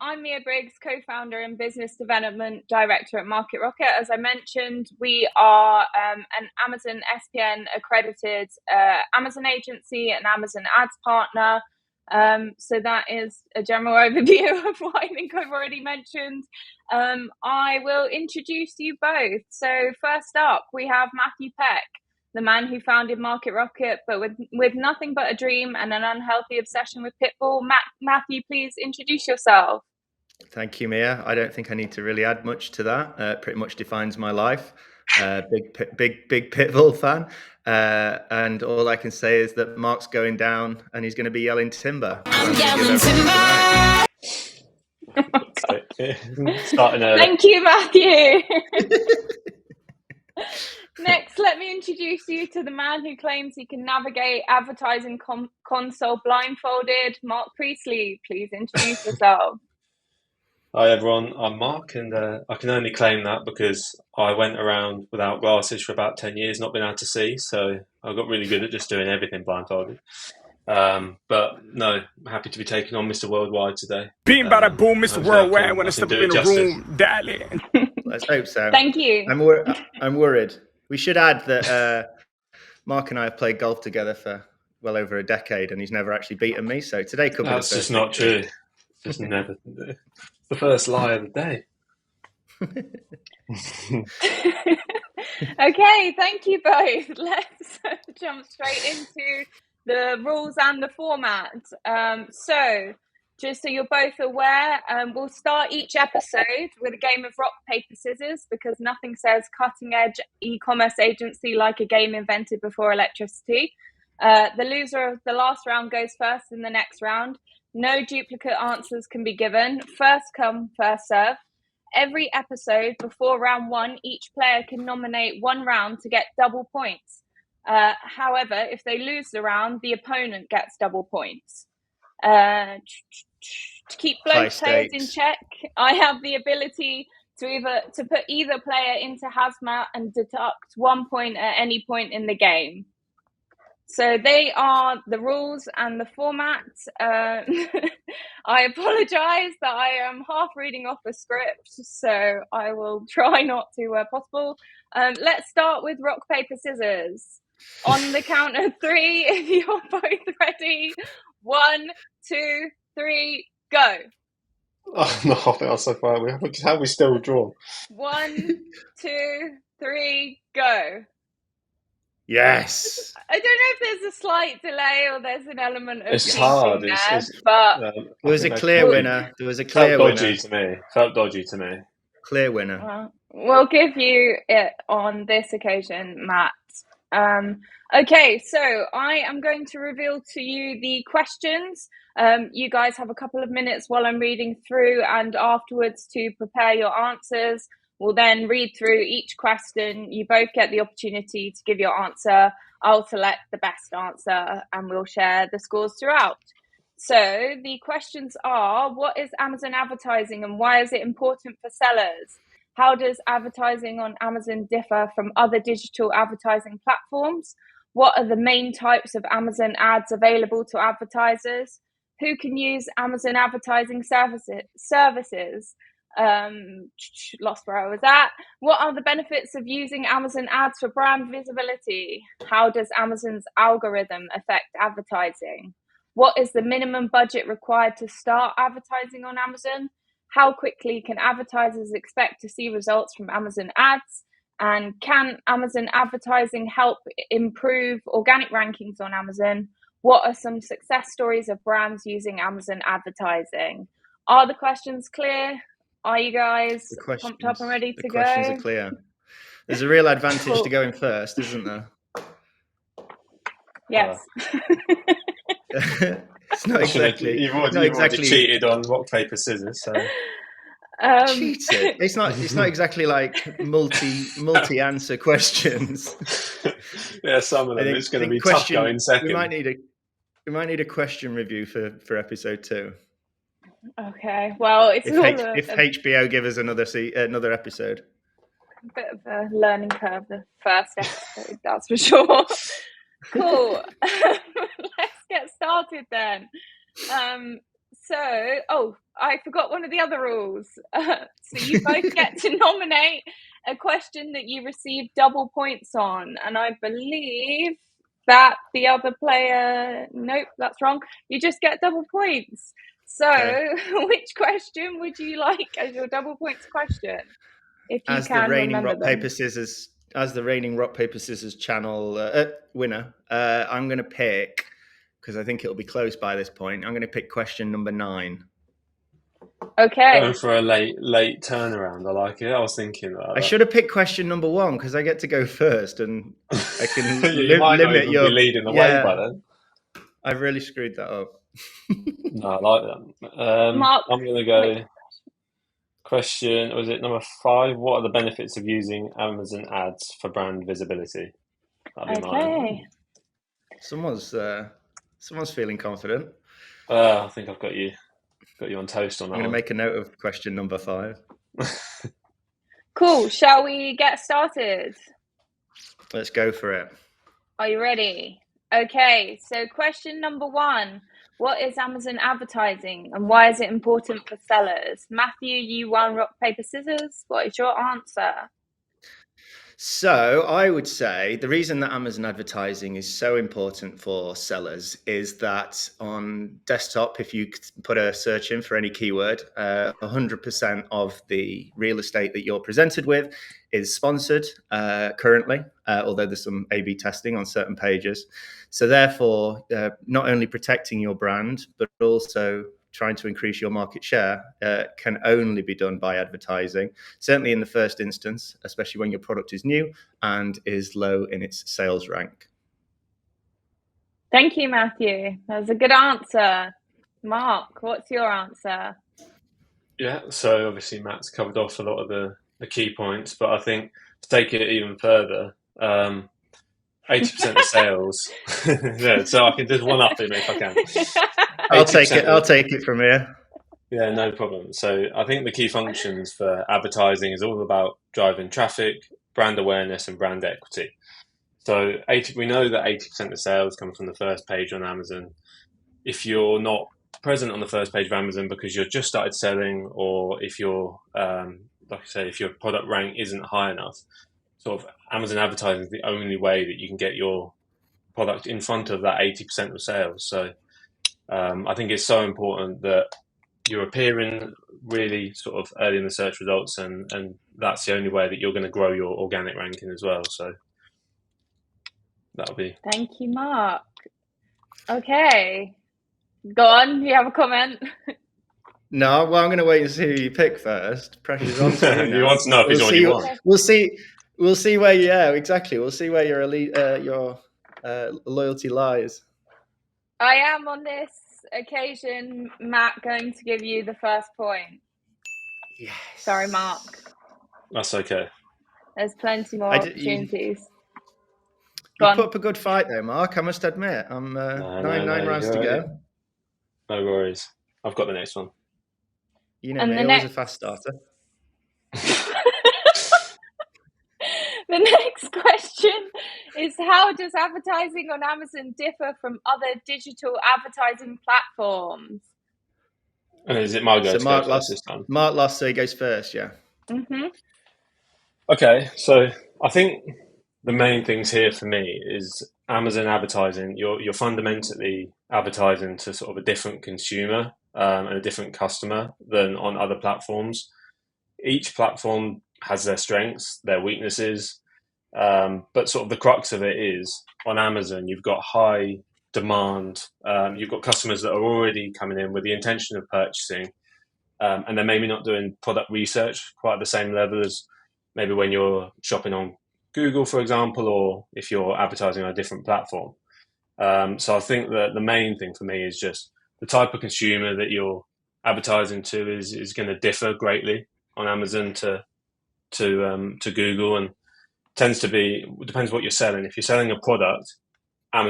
I'm Mia Briggs, co-founder and business development director at Market Rocket. As I mentioned, we are an Amazon SPN accredited Amazon agency and Amazon ads partner. So that is a general overview of what I think I've already mentioned. I will introduce you both. So first up, we have Matthew Peck, the man who founded Market Rocket, but with nothing but a dream and an unhealthy obsession with Pitbull. Matthew, please introduce yourself. Thank you, Mia. I don't think I need to really add much to that. Pretty much defines my life. Big Pitbull fan. And all I can say is that Mark's going down and he's going to be yelling timber. I'm yelling timber. Starting early. Thank you, Matthew. Next, let me introduce you to the man who claims he can navigate advertising console blindfolded. Mark Priestley, please introduce yourself. Hi everyone, I'm Mark, and I can only claim that because I went around without glasses for about 10 years, not being able to see, so I got really good at just doing everything blindfolded. But no, I'm happy to be taking on Mr. Worldwide today. Being by the boom, Mr. Worldwide, when I step in the room, darling. Let's hope so. Thank you. I'm worried. We should add that Mark and I have played golf together for well over a decade, and he's never actually beaten me. So today could be That's just not true. Just never. It's the first lie of the day. Okay, thank you both. Let's jump straight into the rules and the format. So, just so you're both aware, we'll start each episode with a game of rock, paper, scissors, because nothing says cutting edge e-commerce agency like a game invented before electricity. The loser of the last round goes first in the next round. No duplicate answers can be given. First come, first serve. Every episode before round one, each player can nominate one round to get double points. However, if they lose the round, the opponent gets double points. To keep both players in check, I have the ability to put either player into hazmat and deduct 1 point at any point in the game. So they are the rules and the format. I apologise that I am half reading off a script, so I will try not to where possible. Let's start with rock, paper, scissors. On the count of three, if you're both ready. 1, 2, 3, go. Oh no, I think I'm so far. How we still draw? 1, 2, 3, go. Yes. I don't know if there's a slight delay or there's an element of it's hard. But there was a clear winner. There was a clear winner. Felt dodgy to me. Clear winner. We'll give you it on this occasion, Matt. Okay, so I am going to reveal to you the questions. You guys have a couple of minutes while I'm reading through, and afterwards to prepare your answers. We'll then read through each question. You both get the opportunity to give your answer. I'll select the best answer and we'll share the scores throughout. So the questions are, what is Amazon advertising and why is it important for sellers? How does advertising on Amazon differ from other digital advertising platforms? What are the main types of Amazon ads available to advertisers? Who can use Amazon advertising services? Lost where I was at. What are the benefits of using Amazon ads for brand visibility? How does Amazon's algorithm affect advertising? What is the minimum budget required to start advertising on Amazon? How quickly can advertisers expect to see results from Amazon ads? And can Amazon advertising help improve organic rankings on Amazon? What are some success stories of brands using Amazon advertising? Are the questions clear? Are you guys pumped up and ready to go? The questions are clear. There's a real advantage to going first, isn't there? Yes. It's not exactly. You've already cheated on rock, paper, scissors. So. Cheated. It's not exactly like multi answer questions. Yeah, some of them it's going to be tough going second. We might need a question review for episode 2. Okay. Well, it's if HBO give us another episode. A bit of a learning curve, the first episode, that's for sure. Cool. Let's get started then. So, I forgot one of the other rules. So you both get to nominate a question that you receive double points on. And I believe that the other player, nope, that's wrong. You just get double points. So which question would you like as your double points question? If you As can the reigning remember rock, them. paper, scissors, as the reigning rock, paper, scissors channel winner, I'm going to pick, because I think it'll be close by this point, I'm going to pick question number 9. Okay. Going for a late turnaround. I like it. I was thinking about that. I should have picked question number 1 because I get to go first, and I can you might not limit even your be leading the way by then. I've really screwed that up. No, I like that. Mark, I'm going to go question, was it number 5? What are the benefits of using Amazon ads for brand visibility? That'd be mine. Someone's feeling confident. I think I've got you on toast on that. I'm going to make a note of question number 5. Cool. Shall we get started? Let's go for it. Are you ready? Okay, so question number 1. What is Amazon advertising and why is it important for sellers? Matthew, you won rock, paper, scissors. What is your answer? So I would say the reason that Amazon advertising is so important for sellers is that on desktop, if you put a search in for any keyword, 100% of the real estate that you're presented with is sponsored currently, although there's some A/B testing on certain pages. So therefore, not only protecting your brand, but also trying to increase your market share can only be done by advertising, certainly in the first instance, especially when your product is new and is low in its sales rank. Thank you, Matthew. That was a good answer. Mark, what's your answer? Yeah, so obviously Matt's covered off a lot of the key points, but I think to take it even further, 80% of sales. Yeah, so I can just one up him if I can. I'll take it from here. Yeah, no problem. So I think the key functions for advertising is all about driving traffic, brand awareness, and brand equity. So we know that 80% of sales come from the first page on Amazon. If you're not present on the first page of Amazon because you've just started selling, or if you're, like I say, if your product rank isn't high enough, sort of Amazon advertising is the only way that you can get your product in front of that 80% of sales. So I think it's so important that you're appearing really sort of early in the search results, and that's the only way that you're going to grow your organic ranking as well. So that'll be. Thank you, Mark. Okay, go on. You have a comment? No, well, I'm going to wait and see who you pick first. Pressure's on to you. You want to know if he's already won. We'll see where. Yeah, exactly. We'll see where your loyalty lies. I am on this occasion, Matt, going to give you the first point. Yes. Sorry, Mark. That's okay. There's plenty more opportunities. You put up a good fight there, Mark. I must admit. I'm nine rounds to go. No worries. I've got the next one. You know me, always a fast starter. The next question is, how does advertising on Amazon differ from other digital advertising platforms? And is it my go to go first this time? Mark lost, so he goes first, yeah. Mm-hmm. Okay, so I think the main things here for me is Amazon advertising. You're fundamentally advertising to sort of a different consumer and a different customer than on other platforms. Each platform has their strengths, their weaknesses, but sort of the crux of it is on Amazon, you've got high demand. You've got customers that are already coming in with the intention of purchasing, and they're maybe not doing product research quite at the same level as maybe when you're shopping on Google, for example, or if you're advertising on a different platform. So I think that the main thing for me is just the type of consumer that you're advertising to is going to differ greatly on Amazon to Google, and tends to be, depends what you're selling. If you're selling a product, on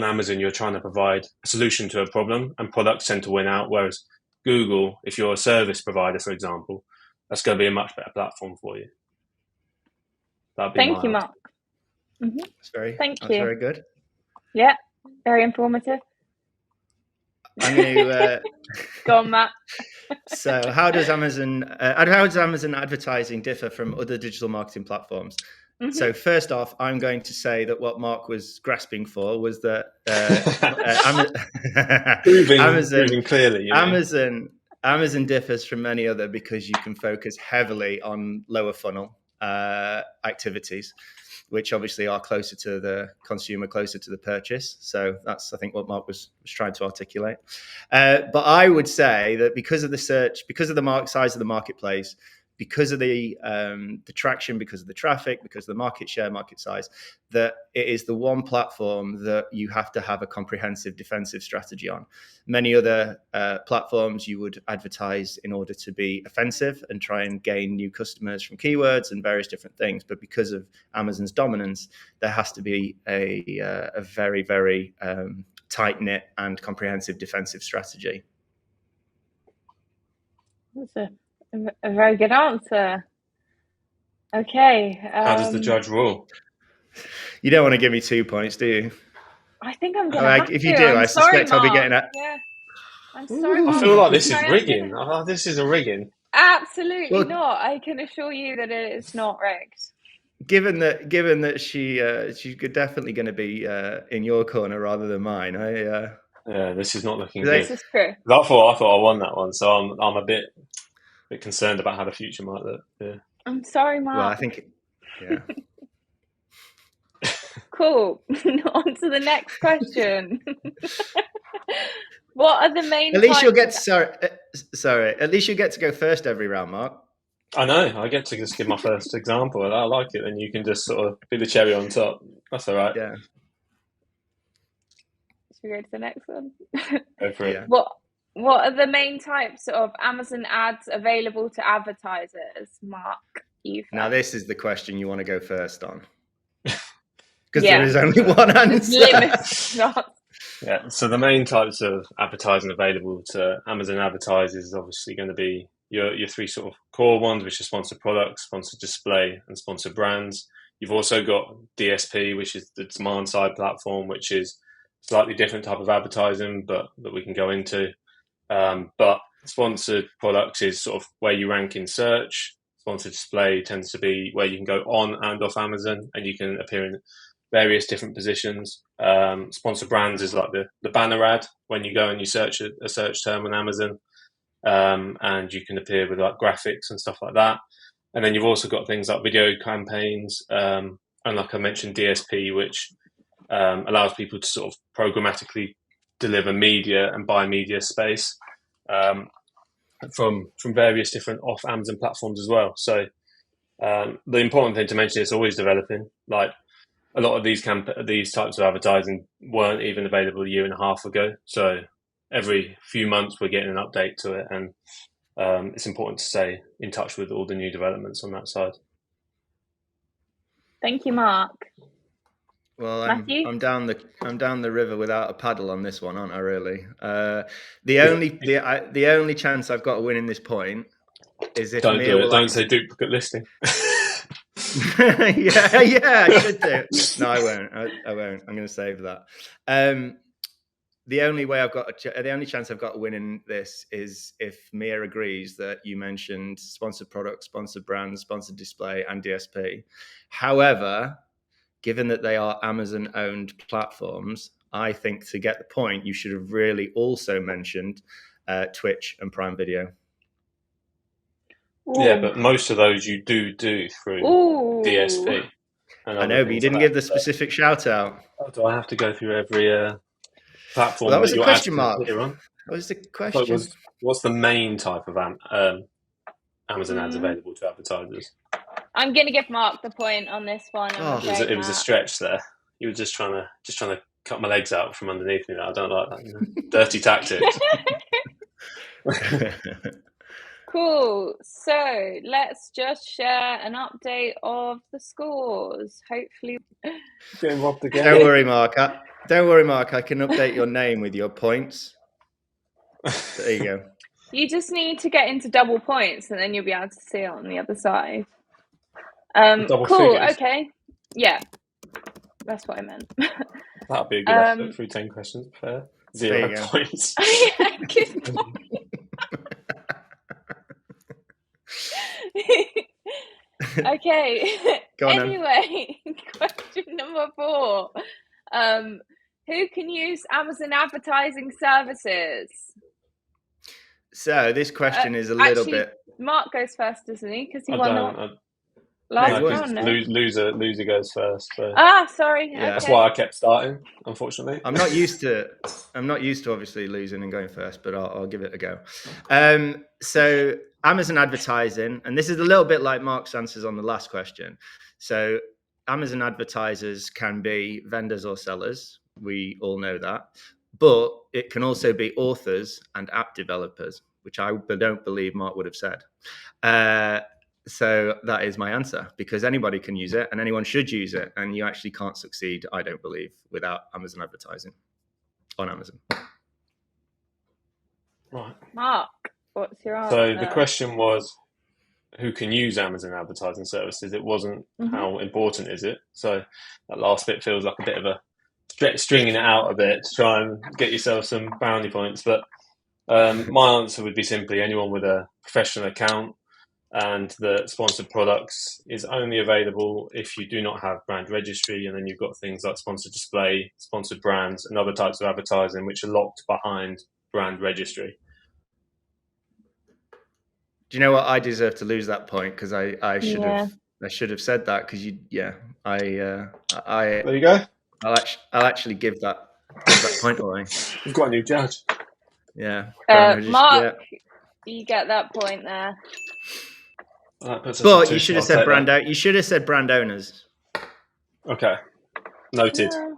Amazon you're trying to provide a solution to a problem, and products tend to win out. Whereas Google, if you're a service provider, for example, that's going to be a much better platform for you. Thank you, Mark. Mm-hmm. That's very good. Yeah, very informative. I'm going to. Go on, Matt. So, how does Amazon advertising differ from other digital marketing platforms? Mhm. So, first off, I'm going to say that what Mark was grasping for was that proving clearly. Amazon differs from many other because you can focus heavily on lower funnel activities, which obviously are closer to the consumer, closer to the purchase. So that's, I think, what Mark was trying to articulate. But I would say that because of the search, because of the size of the marketplace, because of the traction, because of the traffic, because of the market share, market size, that it is the one platform that you have to have a comprehensive defensive strategy on. Many other platforms you would advertise in order to be offensive and try and gain new customers from keywords and various different things. But because of Amazon's dominance, there has to be a very, very tight-knit and comprehensive defensive strategy. That's a very good answer. Okay. How does the judge rule? You don't want to give me 2 points, do you? I think I'm going to have to. If you do, I suspect I'll be getting that. Yeah. I'm sorry, Mark. I feel like this is rigging. This is a rigging. Absolutely not. I can assure you that it is not rigged. Given that she's definitely going to be in your corner rather than mine, yeah, this is not looking good. This is true. I thought I won that one, so I'm a bit concerned about how the future might look. Yeah. I'm sorry, Mark. Well, I think, yeah. Cool. On to the next question. What are the main? At least you'll get sorry. At least you get to go first every round, Mark. I know. I get to just give my first example, and I like it. And you can just sort of be the cherry on top. That's all right. Yeah. Should we go to the next one? Go for it. Yeah. What are the main types of Amazon ads available to advertisers, Mark? Now this is the question you want to go first on, because there is only one answer. Yeah. So the main types of advertising available to Amazon advertisers is obviously going to be your three sort of core ones, which are sponsored products, sponsored display, and sponsored brands. You've also got DSP, which is the demand side platform, which is slightly different type of advertising, but that we can go into. But sponsored products is sort of where you rank in search. Sponsored display tends to be where you can go on and off Amazon, and you can appear in various different positions. Sponsored brands is like the banner ad when you go and you search a search term on Amazon, and you can appear with like graphics and stuff like that. And then you've also got things like video campaigns, and like I mentioned, DSP, which allows people to sort of programmatically deliver media and buy media space from various different off Amazon platforms as well. So the important thing to mention is always developing. Like a lot of these types of advertising weren't even available a year and a half ago. So every few months we're getting an update to it, and it's important to stay in touch with all the new developments on that side. Thank you, Mark. Well, I'm down the river without a paddle on this one, aren't I? Really, the only chance I've got of winning this point is if don't say duplicate listing. yeah, I should do. No, I won't. I won't. I'm going to save that. The only chance I've got of winning this is if Mia agrees that you mentioned sponsored products, sponsored brands, sponsored display, and DSP. However, given that they are Amazon-owned platforms, I think to get the point, you should have really also mentioned Twitch and Prime Video. Ooh. Yeah, but most of those you do through DSP. I know, but you didn't give the specific shout out. Do I have to go through every platform? Well, that was a question, Mark. That was the question. What's the main type of Amazon ads available to advertisers? I'm going to give Mark the point on this one. It was a stretch there. You were just trying to cut my legs out from underneath me. I don't like that. You know? Dirty tactics. Cool. So let's just share an update of the scores. Hopefully, getting robbed again. Don't worry, Mark. I can update your name with your points. There you go. You just need to get into double points, and then you'll be able to see it on the other side. Cool. Figures. Okay. Yeah, that's what I meant. That'd be a good effort through 10 questions. Fair. There 0 you go. points. Yeah, good point. Okay. Go on then. Anyway, question number 4. Who can use Amazon advertising services? So this question is a little Actually, bit. Mark goes first, doesn't he? Because he I won don't. the last No, round. No? Loser goes first. So. Sorry. Yeah. That's Okay. why I kept starting, unfortunately. I'm not used to obviously losing and going first, but I'll give it a go. So Amazon advertising, and this is a little bit like Mark's answers on the last question. So Amazon advertisers can be vendors or sellers. We all know that. But it can also be authors and app developers, which I don't believe Mark would have said. So that is my answer, because anybody can use it and anyone should use it. And you actually can't succeed, I don't believe, without Amazon advertising on Amazon. Right. Mark, what's your answer? So the question was, who can use Amazon advertising services? It wasn't how important is it. So that last bit feels like a bit of a stringing it out a bit to try and get yourself some brownie points. But my answer would be simply anyone with a professional account, and the sponsored products is only available if you do not have brand registry, and then you've got things like sponsored display, sponsored brands, and other types of advertising which are locked behind brand registry. Do you know what? I deserve to lose that point because I should have said that because there you go. I'll actually give that point away. We've got a new judge. Yeah. Mark, you get that point there. But you should have said brand out. You should have said brand owners. Okay, noted. Yeah.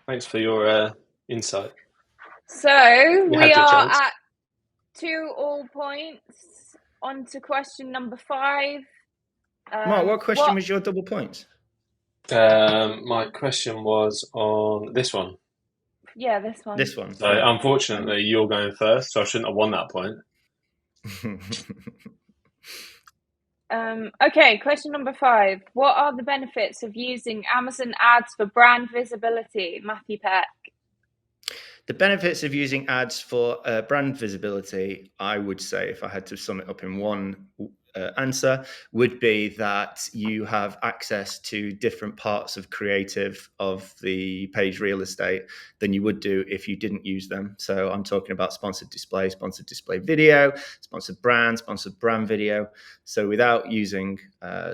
Thanks for your insight. So we are at 2 all points. On to question number 5. Mark, what question was your double points? My question was on this one. Yeah, this one. This one. So unfortunately, you're going first, so I shouldn't have won that point. Okay, question number 5. What are the benefits of using Amazon ads for brand visibility? Matthew Peck. The benefits of using ads for brand visibility, I would say, if I had to sum it up in one answer, would be that you have access to different parts of creative of the page real estate than you would do if you didn't use them. So I'm talking about sponsored display video, sponsored brand video. So without using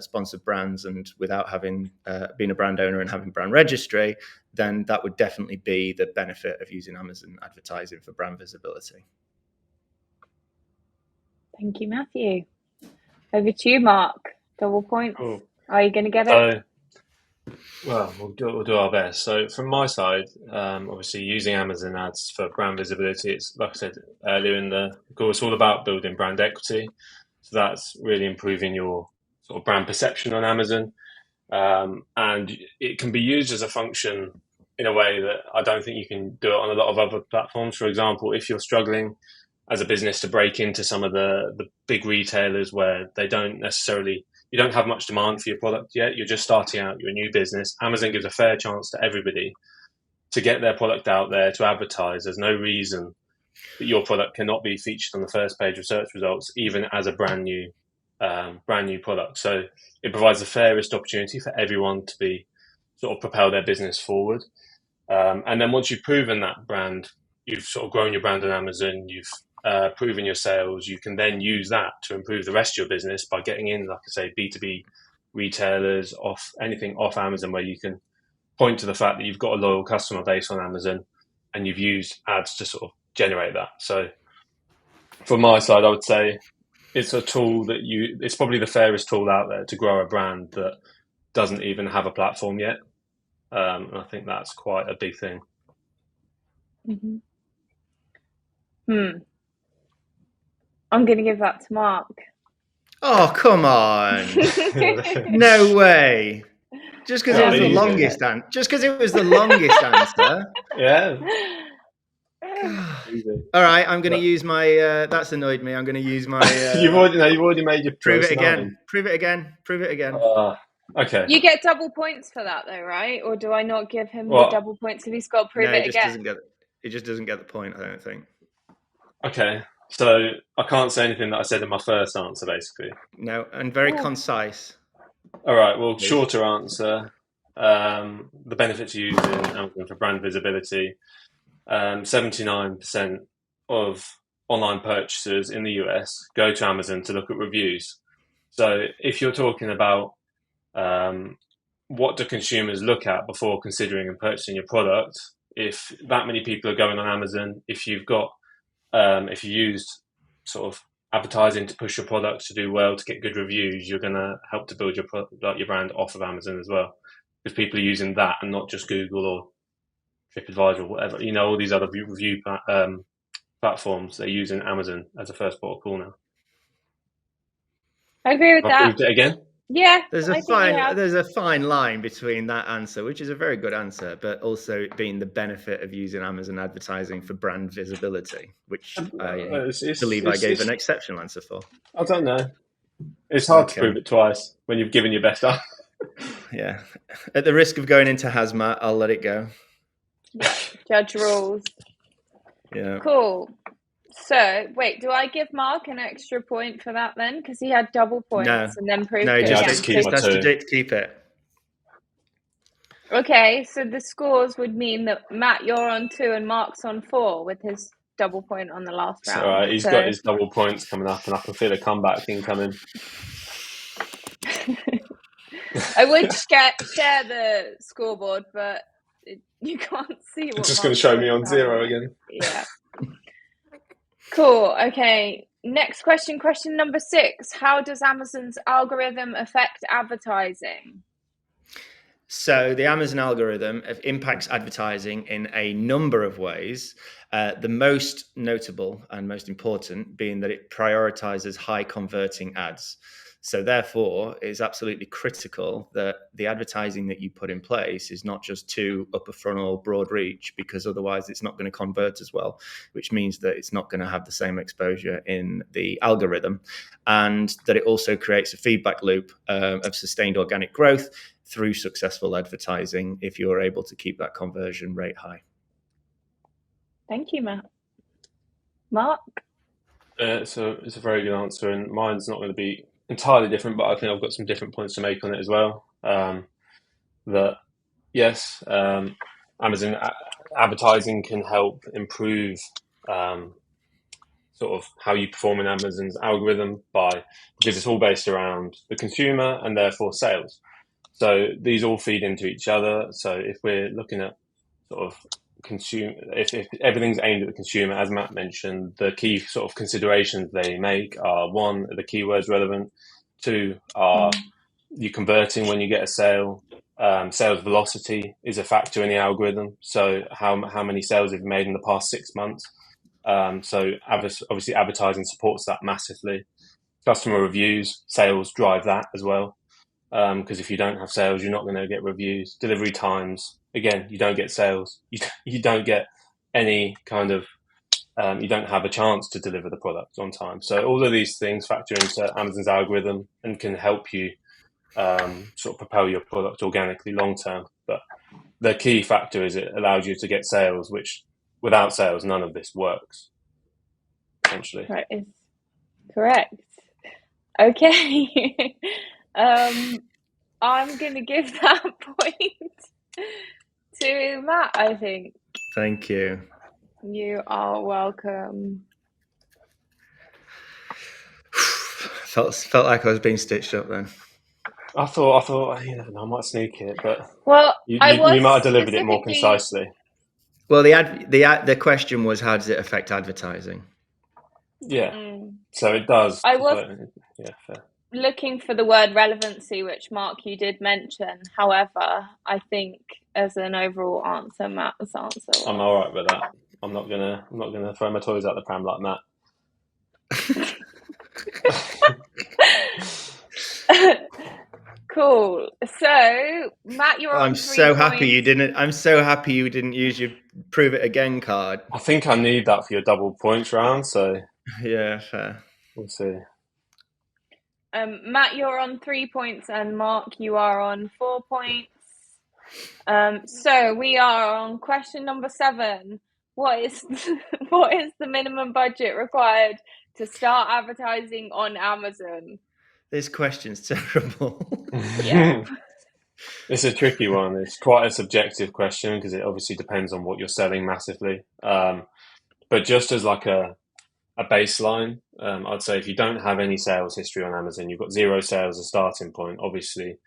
sponsored brands and without having being a brand owner and having brand registry, then that would definitely be the benefit of using Amazon advertising for brand visibility. Thank you, Matthew. Over to you, Mark. Double points. Cool. Are you going to get it? Well, we'll do our best. So from my side, obviously using Amazon ads for brand visibility, it's like I said earlier in the course, all about building brand equity. So that's really improving your sort of brand perception on Amazon. And it can be used as a function in a way that I don't think you can do it on a lot of other platforms. For example, if you're struggling as a business to break into some of the big retailers where you don't have much demand for your product yet, you're just starting out, you're a new business, Amazon gives a fair chance to everybody to get their product out there, to advertise. There's no reason that your product cannot be featured on the first page of search results, even as a brand new product. So it provides the fairest opportunity for everyone to be sort of propel their business forward. And then once you've proven that brand, you've sort of grown your brand on Amazon, you've proven your sales, you can then use that to improve the rest of your business by getting in, like I say, B2B retailers, anything off Amazon, where you can point to the fact that you've got a loyal customer base on Amazon and you've used ads to sort of generate that. So from my side, I would say it's a tool it's probably the fairest tool out there to grow a brand that doesn't even have a platform yet. And I think that's quite a big thing. I'm going to give that to Mark. Oh, come on. No way. Just because it was the longest answer. Just because it was the longest answer. Yeah. All right, I'm going to use my. That's annoyed me. I'm going to use my. You've already made your prove it again. Prove it again. Okay. You get double points for that, though, right? Or do I not give him the double points if he's got to prove it again? it just doesn't get the point, I don't think. Okay, so I can't say anything that I said in my first answer, basically. No, and very concise. All right, well, shorter answer. The benefits of using Amazon for brand visibility. 79% of online purchasers in the US go to Amazon to look at reviews. So if you're talking about what do consumers look at before considering and purchasing your product, if that many people are going on Amazon, if you've got if you used sort of advertising to push your product to do well, to get good reviews, you're going to help to build your brand off of Amazon as well, because people are using that and not just Google or TripAdvisor or whatever. All these other review platforms, they're using Amazon as a first port of call now. I agree with that. Proved it again. Yeah, there's a fine line between that answer, which is a very good answer, but also being the benefit of using Amazon advertising for brand visibility, which I believe I gave an exceptional answer for. I don't know. It's hard to prove it twice when you've given your best answer. Yeah. At the risk of going into hazmat, I'll let it go. Judge rules. Yeah. Cool. So, wait, do I give Mark an extra point for that then? Because he had double points and then proved it. Just keep it. Okay, so the scores would mean that Matt, you're on 2 and Mark's on 4 with his double point on the last round. All right, he's got his double points coming up, and I can feel a comeback incoming. I would share the scoreboard, but you can't see what. It's just going to show me on 0 again. Yeah. Cool. Okay. Next question. Question number 6. How does Amazon's algorithm affect advertising? So the Amazon algorithm impacts advertising in a number of ways. The most notable and most important being that it prioritizes high converting ads. So therefore, it's absolutely critical that the advertising that you put in place is not just too upper funnel, broad reach, because otherwise it's not going to convert as well, which means that it's not going to have the same exposure in the algorithm, and that it also creates a feedback loop of sustained organic growth through successful advertising if you're able to keep that conversion rate high. Thank you, Matt. Mark? So it's a very good answer, and mine's not going to be entirely different, but I think I've got some different points to make on it as well. That yes, Amazon advertising can help improve sort of how you perform in Amazon's algorithm because it's all based around the consumer and therefore sales. So these all feed into each other. So if we're looking at sort of if everything's aimed at the consumer, as Matt mentioned, the key sort of considerations they make are: 1, are the keywords relevant? 2, are you converting when you get a sale? Sales velocity is a factor in the algorithm. So how many sales have you made in the past 6 months? So obviously advertising supports that massively. Customer reviews, sales drive that as well. Because if you don't have sales, you're not going to get reviews. Delivery times, again, you don't get sales. You don't get any kind of, you don't have a chance to deliver the product on time. So all of these things factor into Amazon's algorithm and can help you sort of propel your product organically long term. But the key factor is it allows you to get sales, which without sales, none of this works, essentially. That is correct. Okay. I'm going to give that point to Matt, I think. Thank you. You are welcome. Felt like I was being stitched up then. I thought, you know, I might sneak it, but you might have delivered it more concisely. Well, the question was, how does it affect advertising? Yeah, so it does. I was fair. Looking for the word relevancy, which Mark, you did mention. However, I think as an overall answer, Matt's answer. I'm all right with that. I'm not gonna throw my toys out the pram like Matt. Cool. So, Matt, you're on I'm 3 so points. happy you didn't. I'm so happy you didn't use your prove it again card. I think I need that for your double points round. So yeah, fair. We'll see. Matt, you're on 3 points, and Mark, you are on 4 points. So we are on question number 7. what is what is the minimum budget required to start advertising on Amazon? This question's terrible. Yeah. It's a tricky one. It's quite a subjective question because it obviously depends on what you're selling massively. But just as like a baseline, I'd say if you don't have any sales history on Amazon, you've got 0 sales as a starting point. Obviously,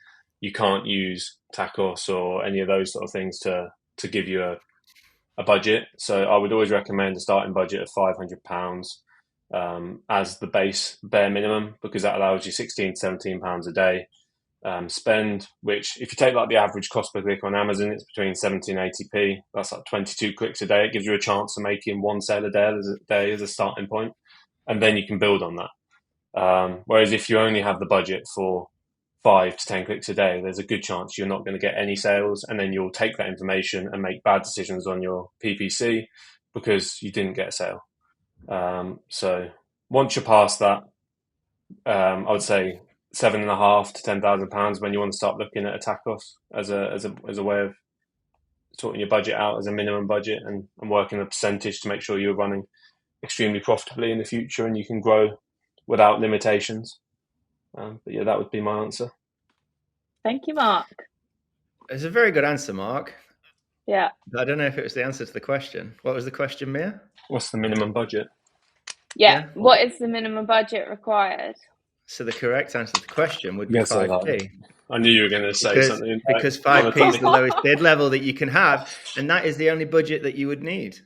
you can't use Tacos or any of those sort of things to give you a budget. So I would always recommend a starting budget of £500 as the base bare minimum, because that allows you £16 to £17 a day spend, which if you take like the average cost per click on Amazon, it's between 70 and 80p. That's like 22 clicks a day. It gives you a chance of making 1 sale a day as a starting point, and then you can build on that. Whereas if you only have the budget for 5 to 10 clicks a day, there's a good chance you're not going to get any sales, and then you'll take that information and make bad decisions on your PPC because you didn't get a sale. So once you're past that, I would say £7,500 to £10,000 when you want to start looking at a Tacos as a way of sorting your budget out as a minimum budget and working a percentage to make sure you're running extremely profitably in the future and you can grow without limitations. But yeah, that would be my answer. Thank you, Mark. It's a very good answer, Mark. Yeah. I don't know if it was the answer to the question. What was the question, Mia? What's the minimum budget? Yeah. What is the minimum budget required? So the correct answer to the question would be 5p. I knew you were going to say something. Because 5p is the lowest bid level that you can have, and that is the only budget that you would need.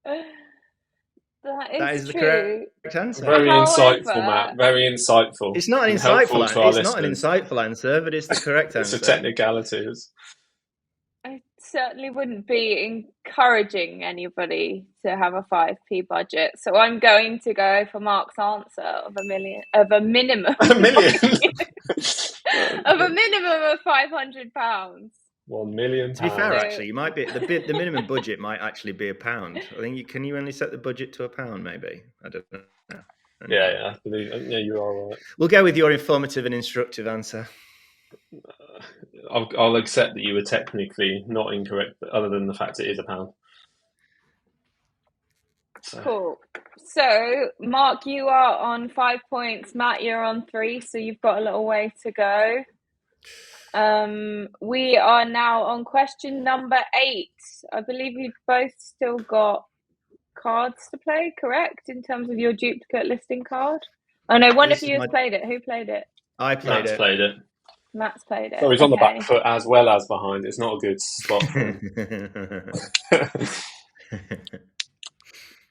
That is the true. correct answer. Very insightful, Matt. Very insightful. It's not an insightful answer, but it's the correct answer. It's a technicality. I certainly wouldn't be encouraging anybody to have a 5p budget, so I'm going to go for Mark's answer of a minimum of a minimum of £500. 1 million. To be fair, actually, you might be the minimum budget might actually be £1. I think can you only set the budget to £1? Maybe I don't know. Yeah, I believe. Yeah, you are right. We'll go with your informative and instructive answer. I'll accept that you were technically not incorrect, but other than the fact it is £1. So. Cool. So, Mark, you are on 5 points. Matt, you're on 3, so you've got a little way to go. We are now on question number 8. I believe you've both still got cards to play, correct? In terms of your duplicate listing card? Oh no, one of you has played it. Who played it? I played it. Played it. Matt's played it. So he's on the back foot as well as behind. It's not a good spot for him.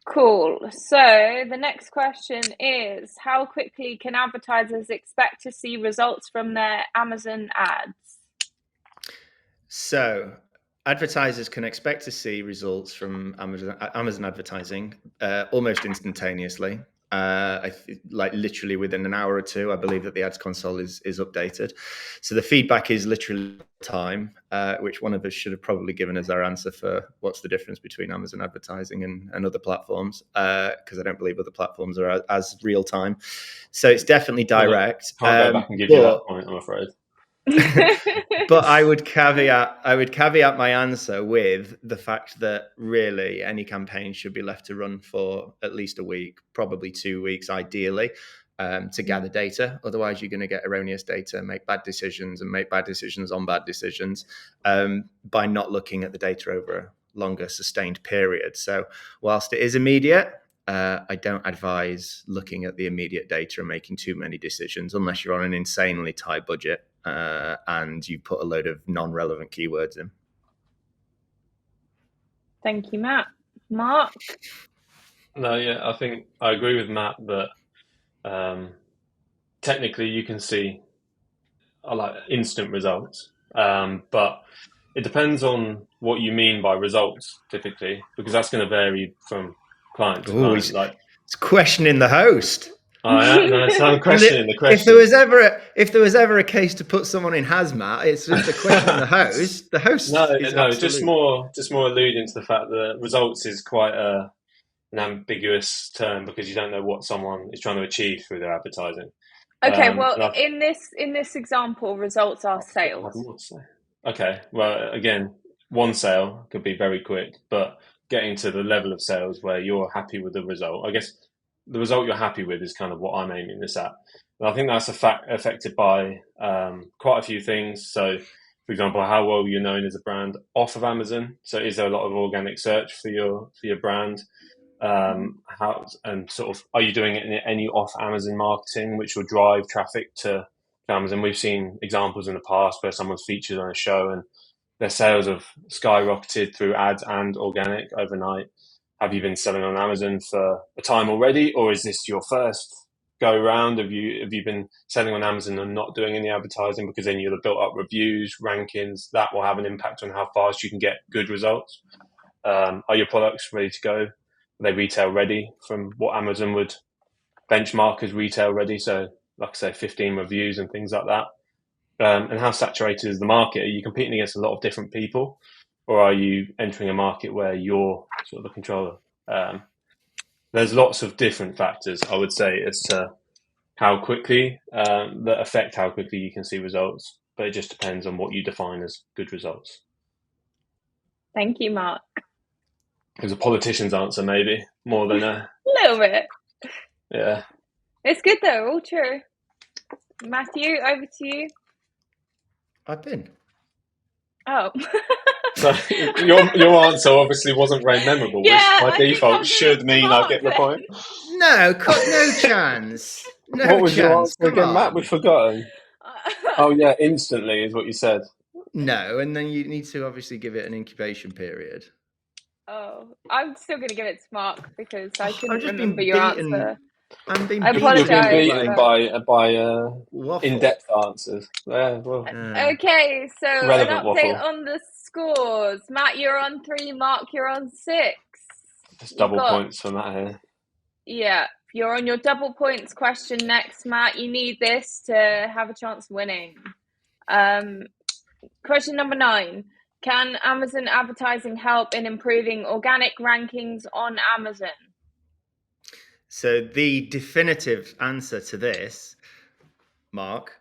Cool. So the next question is, how quickly can advertisers expect to see results from their Amazon ads? So advertisers can expect to see results from Amazon advertising almost instantaneously. Like literally within an hour or two. I believe that the ads console is updated. So the feedback is literally time, which one of us should have probably given us our answer for what's the difference between Amazon advertising and other platforms, because I don't believe other platforms are as real time. So it's definitely direct. Can't go back and give you that point, I'm afraid. But I would caveat my answer with the fact that really any campaign should be left to run for at least a week, probably 2 weeks ideally, to gather data. Otherwise you're going to get erroneous data, make bad decisions on bad decisions by not looking at the data over a longer sustained period. So whilst it is immediate, I don't advise looking at the immediate data and making too many decisions unless you're on an insanely tight budget and you put a load of non-relevant keywords in. Thank you, Matt. Mark? No, yeah, I think I agree with Matt that technically you can see like instant results, but it depends on what you mean by results typically, because that's going to vary from client to client. It's questioning the host. Oh, yeah? No, so I'm questioning the question. If there was ever a case to put someone in hazmat, it's just a question of the host. The host. No, just more alluding to the fact that results is quite an ambiguous term because you don't know what someone is trying to achieve through their advertising. Okay, in this example, results are sales. Okay, well, again, one sale could be very quick, but getting to the level of sales where you're happy with the result. I guess the result you're happy with is kind of what I'm aiming this at. And I think that's affected by quite a few things. So, for example, how well you're known as a brand off of Amazon. So, is there a lot of organic search for your brand? How and sort of are you doing any off Amazon marketing which will drive traffic to Amazon? We've seen examples in the past where someone's featured on a show and their sales have skyrocketed through ads and organic overnight. Have you been selling on Amazon for a time already, or is this your first go round? Have you been selling on Amazon and not doing any advertising, because then you'll have built up reviews, rankings that will have an impact on how fast you can get good results? Are your products ready to go? Are they retail ready from what Amazon would benchmark as retail ready? So, like I say, 15 reviews and things like that. And how saturated is the market? Are you competing against a lot of different people, or are you entering a market where you're sort of the controller? There's lots of different factors, I would say, as to how quickly that affect how quickly you can see results. But it just depends on what you define as good results. Thank you, Mark. It was a politician's answer, maybe, more than a little bit. Yeah. It's good though, all true. Matthew, over to you. I've been. Oh. So your answer obviously wasn't very memorable, which by default should mean I get the point. No chance. No what was chance. Your answer again, Matt? We've forgotten. Oh yeah, instantly is what you said. No, and then you need to obviously give it an incubation period. Oh, I'm still going to give it to Mark because I couldn't remember your answer. I'm being I apologise. Beaten by in-depth answers. Yeah, well. Okay, so an update waffle. on the scores. Matt, you're on 3. Mark, you're on 6. Just double points for Matt here. Yeah, you're on your double points question next, Matt. You need this to have a chance of winning. Question number 9. Can Amazon advertising help in improving organic rankings on Amazon? So the definitive answer to this, Mark,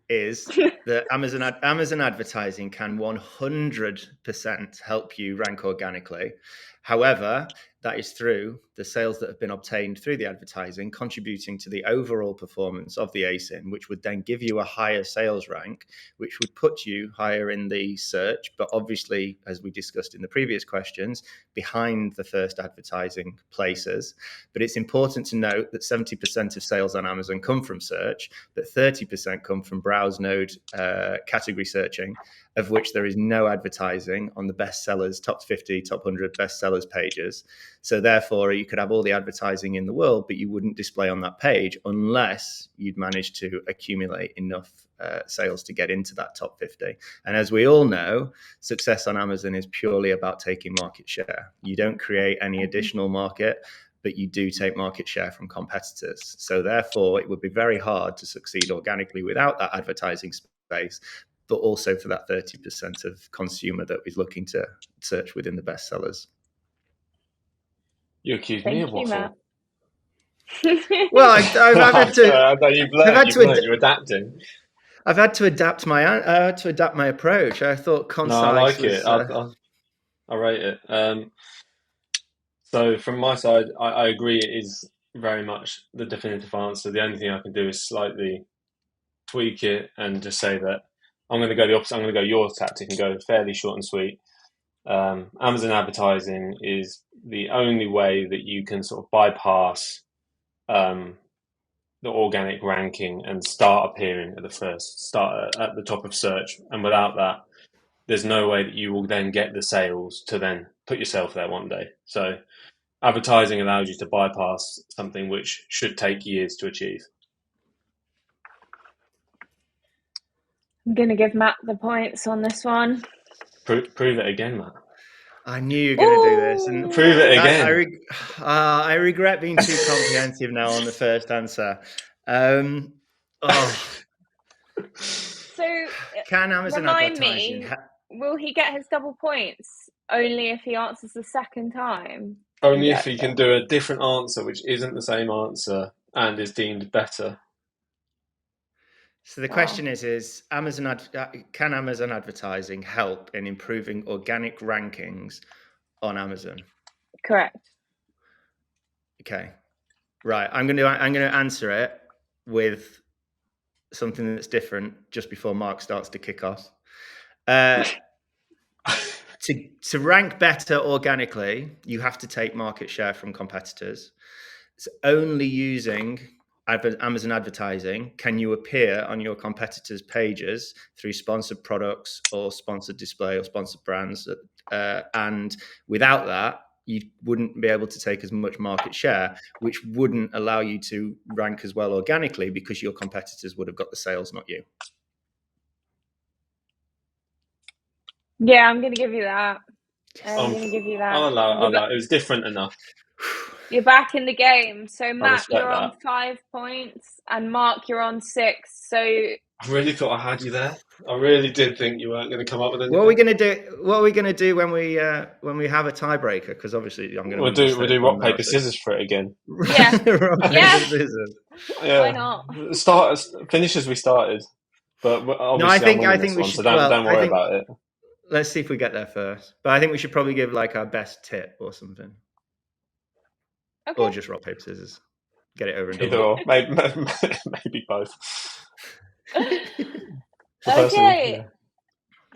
is that Amazon advertising can 100% help you rank organically. However, that is through the sales that have been obtained through the advertising, contributing to the overall performance of the ASIN, which would then give you a higher sales rank, which would put you higher in the search. But obviously, as we discussed in the previous questions, behind the first advertising places. But it's important to note that 70% of sales on Amazon come from search, but 30% come from browse node category searching, of which there is no advertising on the bestsellers, top 50, top 100 bestsellers pages. So therefore, you could have all the advertising in the world, but you wouldn't display on that page unless you'd managed to accumulate enough sales to get into that top 50. And as we all know, success on Amazon is purely about taking market share. You don't create any additional market, but you do take market share from competitors. So therefore, it would be very hard to succeed organically without that advertising space, but also for that 30% of consumer that is looking to search within the bestsellers. You accused me of waffle. Well, I've had to. You're adapting. I've had to adapt my approach. I thought concise. No, I like it. I rate it. So from my side, I agree. It is very much the definitive answer. The only thing I can do is slightly tweak it and just say that I'm going to go the opposite. I'm going to go your tactic and go fairly short and sweet. Amazon advertising is the only way that you can sort of bypass the organic ranking and start appearing at the top of search. And without that, there's no way that you will then get the sales to then put yourself there one day. So advertising allows you to bypass something which should take years to achieve. I'm going to give Matt the points on this one. Prove it again, Matt. I knew you were going to do this. And prove it again. I regret being too comprehensive now on the first answer. So, can Amazon advertising? Will he get his double points only if he answers the second time? Only if he can do a different answer, which isn't the same answer and is deemed better. So the question is can Amazon advertising help in improving organic rankings on Amazon? Correct. Okay. Right. I'm going to answer it with something that's different just before Mark starts to kick off. To rank better organically, you have to take market share from competitors. It's only using Amazon advertising can you appear on your competitors' pages through sponsored products or sponsored display or sponsored brands. And without that, you wouldn't be able to take as much market share, which wouldn't allow you to rank as well organically because your competitors would have got the sales, not you. Yeah, I'm going to give you that. I'm going to give you that. I'll allow it. It was different enough. You're back in the game. So Matt, you're that. on 5 points, and Mark, you're on 6. So I really thought I had you there. I really did think you weren't going to come up with anything. What are we going to do? What are we going to do when we have a tiebreaker? Because obviously I'm going to. We'll do rock paper scissors for it again. Yeah. Rock, paper, scissors. Yeah. Why not? Finish as we started. But obviously, no, I think we should. So don't worry about it. Let's see if we get there first. But I think we should probably give like our best tip or something. Okay. Or just rock, paper, scissors. Get it over and done. Either or. Maybe both. Okay.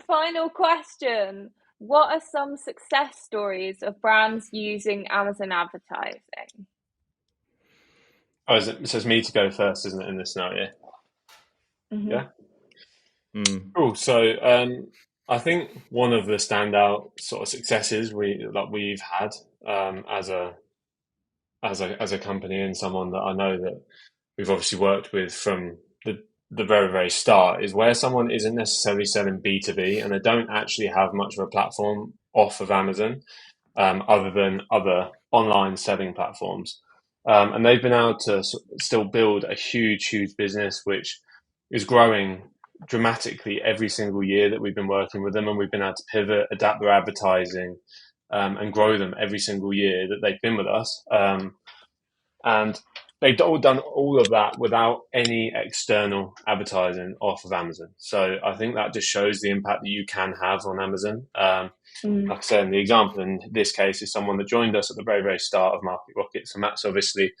Final question. What are some success stories of brands using Amazon advertising? Oh, so it's me to go first, isn't it, in this scenario? Mm-hmm. Yeah. Cool. So I think one of the standout sort of successes we've had as a company, and someone that I know that we've obviously worked with from the very, very start, is where someone isn't necessarily selling B2B and they don't actually have much of a platform off of Amazon other than other online selling platforms. And they've been able to still build a huge, huge business, which is growing dramatically every single year that we've been working with them. And we've been able to pivot, adapt their advertising, and grow them every single year that they've been with us. And they've all done all of that without any external advertising off of Amazon. So I think that just shows the impact that you can have on Amazon. Like I said, the example in this case is someone that joined us at the very, very start of Market Rocket. So Matt's obviously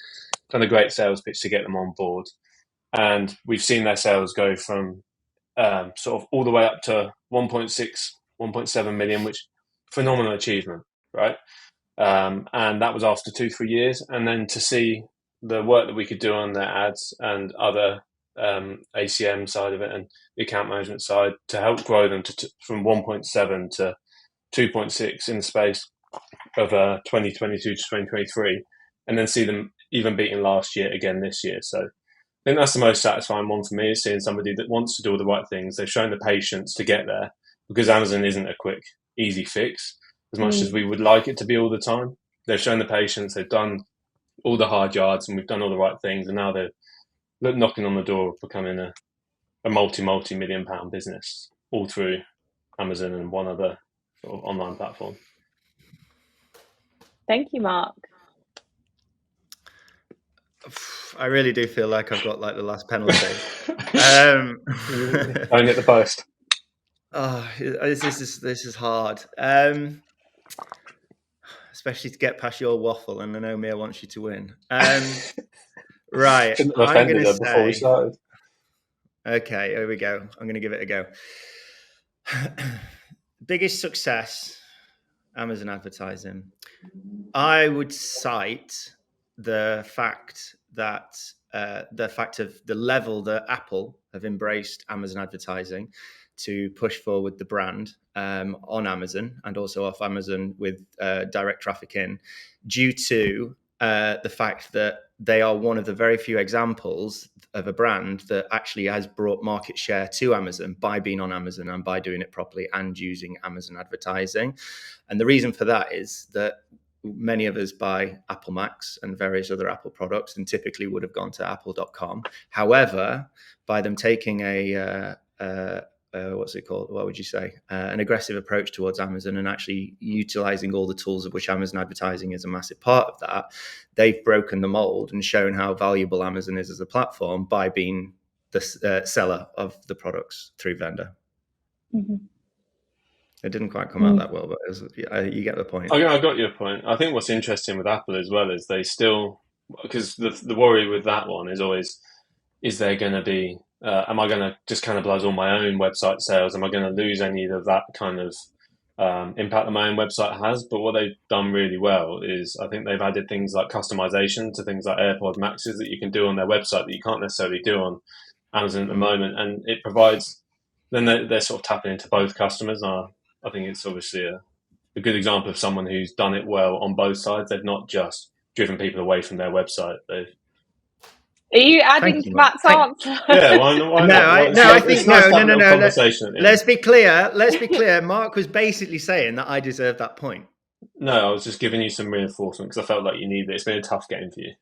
done a great sales pitch to get them on board. And we've seen their sales go from sort of all the way up to 1.6, 1.7 million, which phenomenal achievement, right? And that was after 2-3 years. And then to see the work that we could do on their ads and other ACM side of it and the account management side to help grow them from 1.7 to 2.6 in the space of 2022 to 2023, and then see them even beating last year again this year. So I think that's the most satisfying one for me, is seeing somebody that wants to do all the right things. They've shown the patience to get there, because Amazon isn't a quick, easy fix as much as we would like it to be all the time. They've shown the patience, they've done all the hard yards, and we've done all the right things, and now they're knocking on the door of becoming a multi-million pound business, all through Amazon and one other sort of online platform. Thank you, Mark. I really do feel like I've got like the last penalty. Only at the post. Oh, this is hard. Especially to get past your waffle, and I know Mia wants you to win. Right, I'm going to say. Before we started. Okay, here we go. I'm going to give it a go. Biggest success, Amazon advertising. I would cite the fact of the level that Apple have embraced Amazon advertising to push forward the brand on Amazon and also off Amazon with direct traffic in, due to the fact that they are one of the very few examples of a brand that actually has brought market share to Amazon by being on Amazon and by doing it properly and using Amazon advertising. And the reason for that is that many of us buy Apple Macs and various other Apple products and typically would have gone to apple.com. However, by them taking what's it called? What would you say? An aggressive approach towards Amazon and actually utilizing all the tools of which Amazon advertising is a massive part of that, they've broken the mold and shown how valuable Amazon is as a platform by being the seller of the products through vendor. Mm-hmm. It didn't quite come out that well, but you get the point. I got your point. I think what's interesting with Apple as well is they still, because the worry with that one is always, is there going to be, am I going to just cannibalize all my own website sales? Am I going to lose any of that kind of impact that my own website has? But what they've done really well is I think they've added things like customization to things like AirPod Maxes that you can do on their website that you can't necessarily do on Amazon at the moment. And it provides, then they're sort of tapping into both customers. I think it's obviously a good example of someone who's done it well on both sides. They've not just driven people away from their website. Are you adding to Matt's answer? Yeah, why not? I think no. Conversation Let's be clear. Mark was basically saying that I deserve that point. No, I was just giving you some reinforcement because I felt like you needed it. It's been a tough game for you.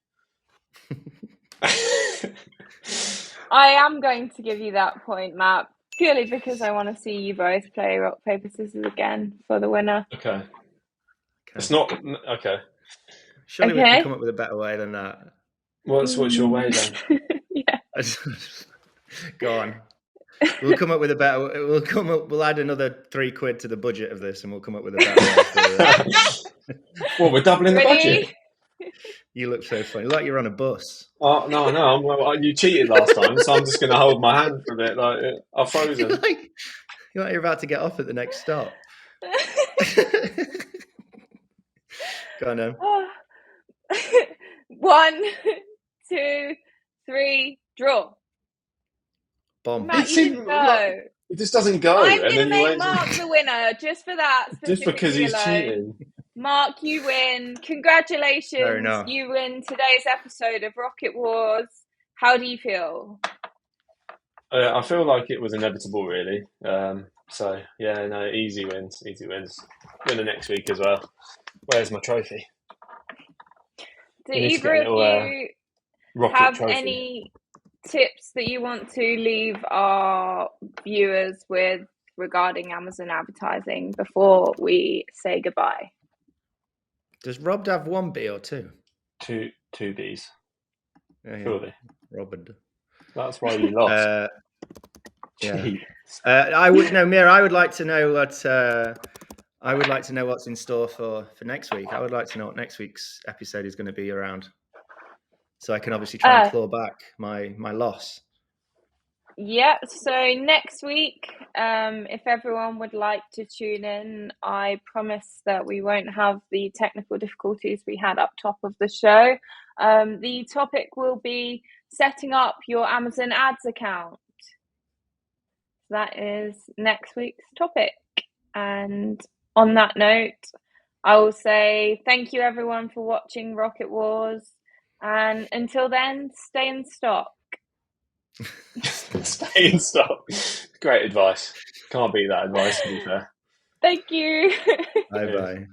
I am going to give you that point, Matt, purely because I want to see you both play rock, paper, scissors again for the winner. Okay. It's not... Okay. Surely we can come up with a better way than that. What's your way then? Yeah. Go on. We'll come up with a better... We'll add another £3 to the budget of this and we'll come up with a better way. Well, we're doubling the budget. You look so funny. Like you're on a bus. Oh, no. You cheated last time, so I'm just going to hold my hand for a bit. Like I've frozen. You're about to get off at the next stop. Go on, then. 1, 2, 3, draw. Bomb. Matt, you didn't go. It just doesn't go. I'm going to make Mark the winner just for that. Just because he's cheating. Mark, you win. Congratulations. You win today's episode of Rocket Wars. How do you feel? I feel like it was inevitable, really. So, yeah, no, easy wins. Winner next week as well. Where's my trophy? Do either of you have any tips that you want to leave our viewers with regarding Amazon advertising before we say goodbye? Does Rob have 1 B or 2? Two Bs. Yeah. Surely. Robin. That's why you lost. Mira, I would like to know what's in store for next week. I would like to know what next week's episode is going to be around, so I can obviously try and claw back my loss. Yeah. So next week, if everyone would like to tune in, I promise that we won't have the technical difficulties we had up top of the show. The topic will be setting up your Amazon ads account. That is next week's topic. And on that note, I will say thank you everyone for watching Rocket Wars. And until then, stay in stock. Stay in stock. Great advice. Can't beat that advice, to be fair. Thank you. Bye-bye.